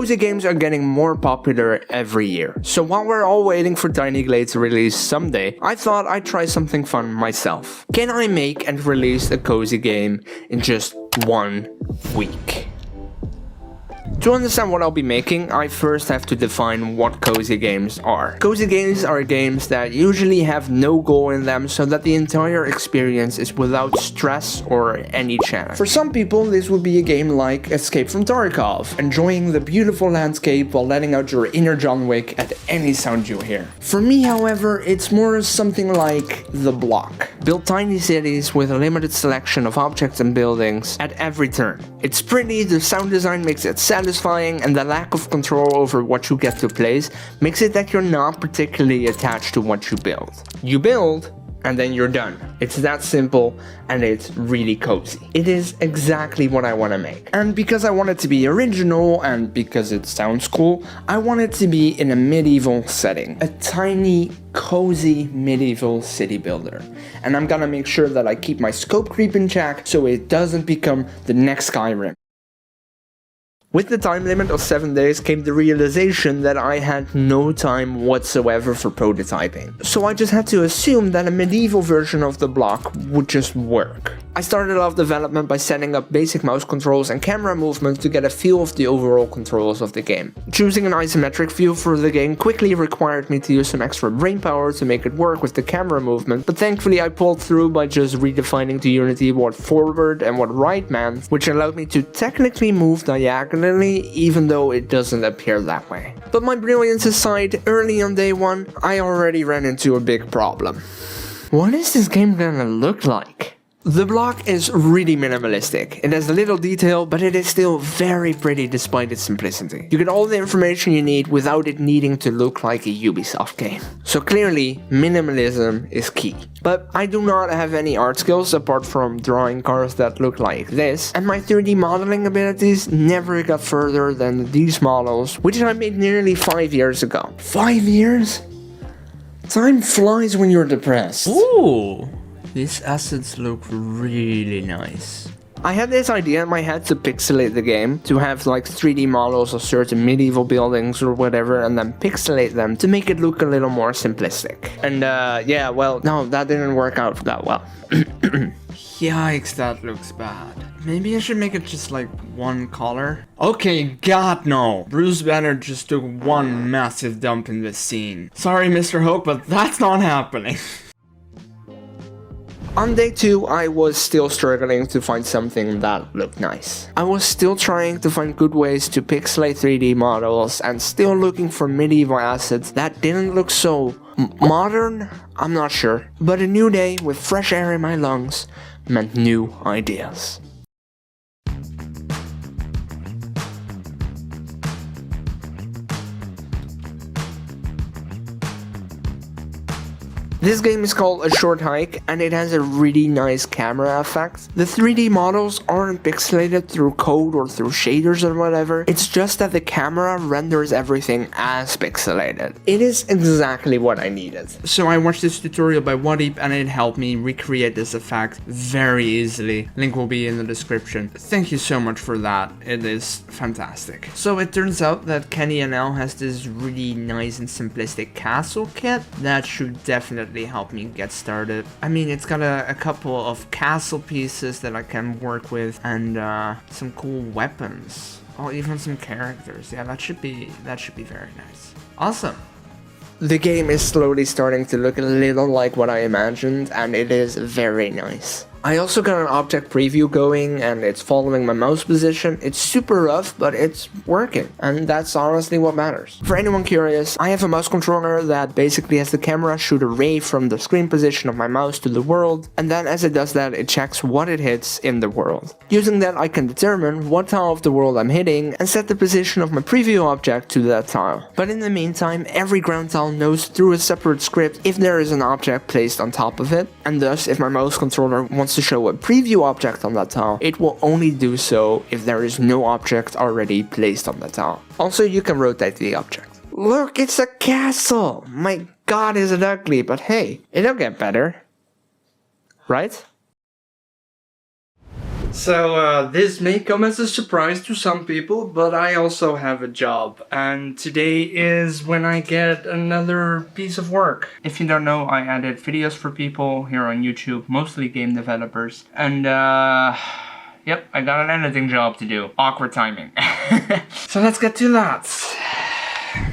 Cozy games are getting more popular every year, so while we're all waiting for Tiny Glade to release someday, I thought I'd try something fun myself. Can I make and release a cozy game in just 1 week? To understand what I'll be making, I first have to define what cozy games are. Cozy games are games that usually have no goal in them so that the entire experience is without stress or any challenge. For some people, this would be a game like Escape from Tarkov, enjoying the beautiful landscape while letting out your inner John Wick at any sound you hear. For me, however, it's more something like The Block. Build tiny cities with a limited selection of objects and buildings at every turn. It's pretty, the sound design makes it satisfying, and the lack of control over what you get to place makes it that you're not particularly attached to what you build. You build, and then you're done. It's that simple, and it's really cozy. It is exactly what I want to make. And because I want it to be original, and because it sounds cool, I want it to be in a medieval setting. A tiny, cozy medieval city builder. And I'm gonna make sure that I keep my scope creep in check so it doesn't become the next Skyrim. With the time limit of 7 days came the realization that I had no time whatsoever for prototyping. So I just had to assume that a medieval version of The Block would just work. I started off development by setting up basic mouse controls and camera movement to get a feel of the overall controls of the game. Choosing an isometric view for the game quickly required me to use some extra brain power to make it work with the camera movement, but thankfully I pulled through by just redefining to Unity what forward and what right meant, which allowed me to technically move diagonally even though it doesn't appear that way. But my brilliance aside, early on day one, I already ran into a big problem. What is this game gonna look like? The Block is really minimalistic. It has little detail, but it is still very pretty despite its simplicity. You get all the information you need without it needing to look like a Ubisoft game. So clearly, minimalism is key. But I do not have any art skills apart from drawing cars that look like this, and my 3D modeling abilities never got further than these models, which I made nearly 5 years ago. 5 years? Time flies when you're depressed. Ooh! These assets look really nice. I had this idea in my head to pixelate the game, to have like 3D models of certain medieval buildings or whatever, and then pixelate them to make it look a little more simplistic. And yeah, well, no, that didn't work out that well. Yikes, that looks bad. Maybe I should make it just like one color? Okay, God no! Bruce Banner just took one massive dump in this scene. Sorry, Mr. Hope, but that's not happening. On day 2, I was still struggling to find something that looked nice. I was still trying to find good ways to pixelate 3D models and still looking for medieval assets that didn't look so modern? I'm not sure. But a new day with fresh air in my lungs meant new ideas. This game is called A Short Hike, and it has a really nice camera effect. The 3D models aren't pixelated through code or through shaders or whatever, it's just that the camera renders everything as pixelated. It is exactly what I needed. So I watched this tutorial by Waddeep and it helped me recreate this effect very easily. Link will be in the description. Thank you so much for that, it is fantastic. So it turns out that Kenny NL has this really nice and simplistic castle kit that should definitely help me get started. I mean, it's got a couple of castle pieces that I can work with and some cool weapons. Oh, even some characters. Yeah, that should be very nice. Awesome. The game is slowly starting to look a little like what I imagined, and it is very nice. I also got an object preview going and it's following my mouse position. It's super rough, but it's working, and that's honestly what matters. For anyone curious, I have a mouse controller that basically has the camera shoot a ray from the screen position of my mouse to the world, and then as it does that, it checks what it hits in the world. Using that, I can determine what tile of the world I'm hitting and set the position of my preview object to that tile. But in the meantime, every ground tile knows through a separate script if there is an object placed on top of it, and thus if my mouse controller wants to show a preview object on that tile, it will only do so if there is no object already placed on the tile. Also, you can rotate the object. Look, it's a castle! My god, is it ugly, but hey, it'll get better. Right? So this may come as a surprise to some people, but I also have a job, and today is when I get another piece of work. If you don't know, I edit videos for people here on YouTube, mostly game developers, and yep, I got an editing job to do. Awkward timing. So let's get to that.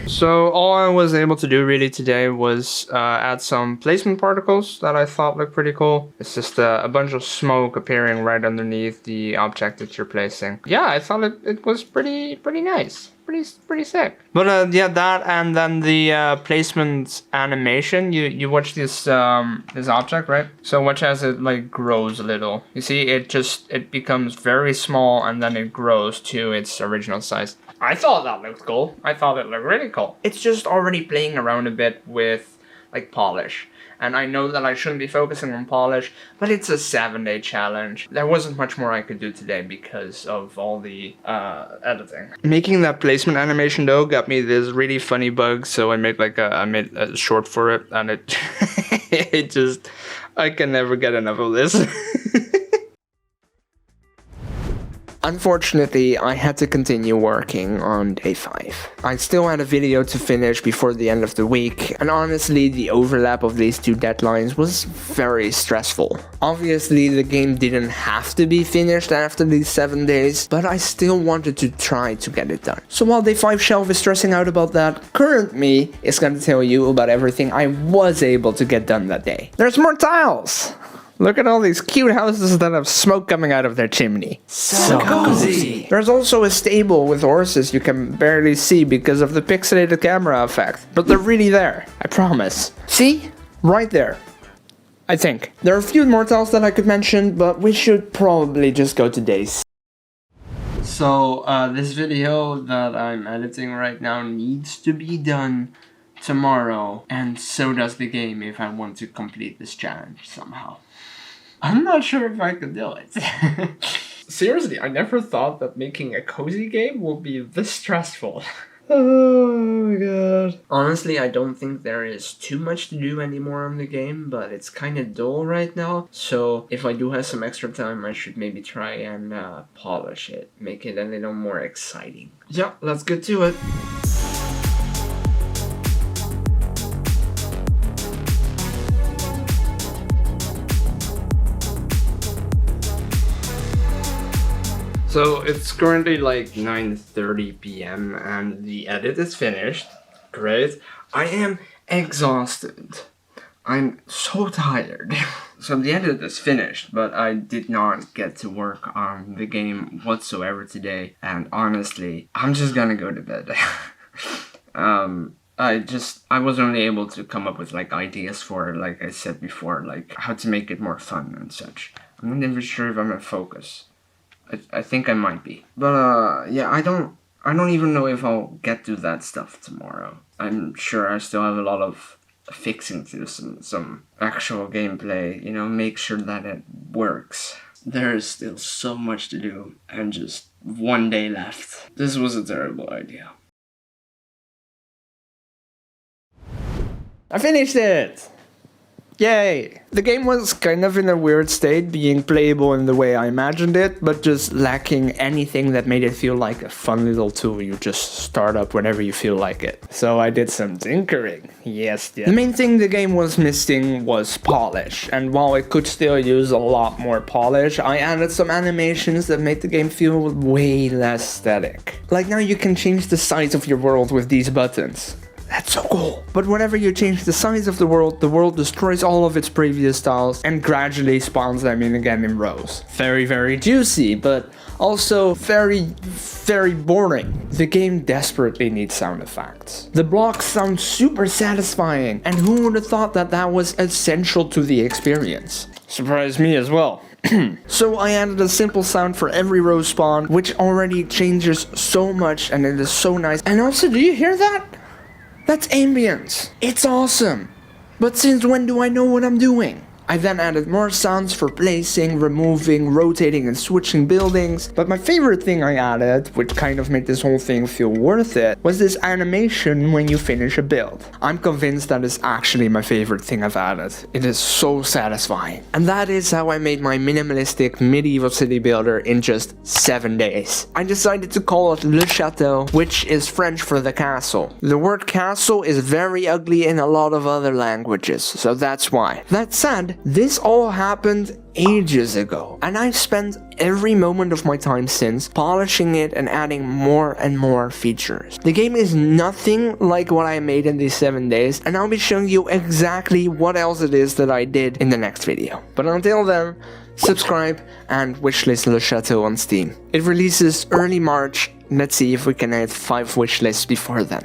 So all I was able to do really today was add some placement particles that I thought looked pretty cool. It's just a bunch of smoke appearing right underneath the object that you're placing. Yeah, I thought it was pretty nice. Pretty sick. But yeah, that and then the placement animation. You watch this this object, right? So watch as it like grows a little. You see, it becomes very small and then it grows to its original size. I thought that looked cool. I thought it looked really cool. It's just already playing around a bit with like polish. And I know that I shouldn't be focusing on polish, but it's a 7-day challenge. There wasn't much more I could do today because of all the editing. Making that placement animation though got me this really funny bug, so I made like I made a short for it, and it it just, I can never get enough of this. Unfortunately, I had to continue working on day 5. I still had a video to finish before the end of the week, and honestly, the overlap of these two deadlines was very stressful. Obviously, the game didn't have to be finished after these 7 days, but I still wanted to try to get it done. So while day 5 Shelf is stressing out about that, current me is going to tell you about everything I was able to get done that day. There's more tiles! Look at all these cute houses that have smoke coming out of their chimney. So cozy! There's also a stable with horses you can barely see because of the pixelated camera effect. But they're really there, I promise. See? Right there. I think. There are a few more tiles that I could mention, but we should probably just go to day 6. So, this video that I'm editing right now needs to be done tomorrow, and so does the game if I want to complete this challenge somehow. I'm not sure if I could do it. Seriously, I never thought that making a cozy game would be this stressful. Oh my god. Honestly, I don't think there is too much to do anymore on the game, but it's kind of dull right now. So if I do have some extra time, I should maybe try and polish it, make it a little more exciting. Yeah, let's get to it. So it's currently like 9:30 p.m. and the edit is finished. Great. I am exhausted. I'm so tired. So the edit is finished, but I did not get to work on the game whatsoever today. And honestly, I'm just gonna go to bed. I was only able to come up with like ideas for, like I said before, like how to make it more fun and such. I'm not even sure if I'm in focus. I think I might be. But yeah, I don't even know if I'll get to that stuff tomorrow. I'm sure I still have a lot of fixing to do, some actual gameplay, you know, make sure that it works. There is still so much to do and just 1 day left. This was a terrible idea. I finished it! Yay! The game was kind of in a weird state, being playable in the way I imagined it, but just lacking anything that made it feel like a fun little tool you just start up whenever you feel like it. So I did some tinkering. Yes. The main thing the game was missing was polish, and while it could still use a lot more polish, I added some animations that made the game feel way less static. Like now you can change the size of your world with these buttons. That's so cool. But whenever you change the size of the world destroys all of its previous tiles and gradually spawns them in again in rows. Very, very juicy, but also very, very boring. The game desperately needs sound effects. The blocks sound super satisfying, and who would have thought that that was essential to the experience? Surprised me as well. So I added a simple sound for every row spawn, which already changes so much and it is so nice. And also, do you hear that? That's ambience. It's awesome. But since when do I know what I'm doing? I then added more sounds for placing, removing, rotating and switching buildings, but my favorite thing I added, which kind of made this whole thing feel worth it, was this animation when you finish a build. I'm convinced that is actually my favorite thing I've added. It is so satisfying. And that is how I made my minimalistic medieval city builder in just 7 days. I decided to call it Le Chateau, which is French for the castle. The word castle is very ugly in a lot of other languages, so that's why. That said, this all happened ages ago, and I've spent every moment of my time since polishing it and adding more and more features. The game is nothing like what I made in these 7 days, and I'll be showing you exactly what else it is that I did in the next video. But until then, subscribe and wishlist Le Chateau on Steam. It releases early March. Let's see if we can add 5 wishlists before then.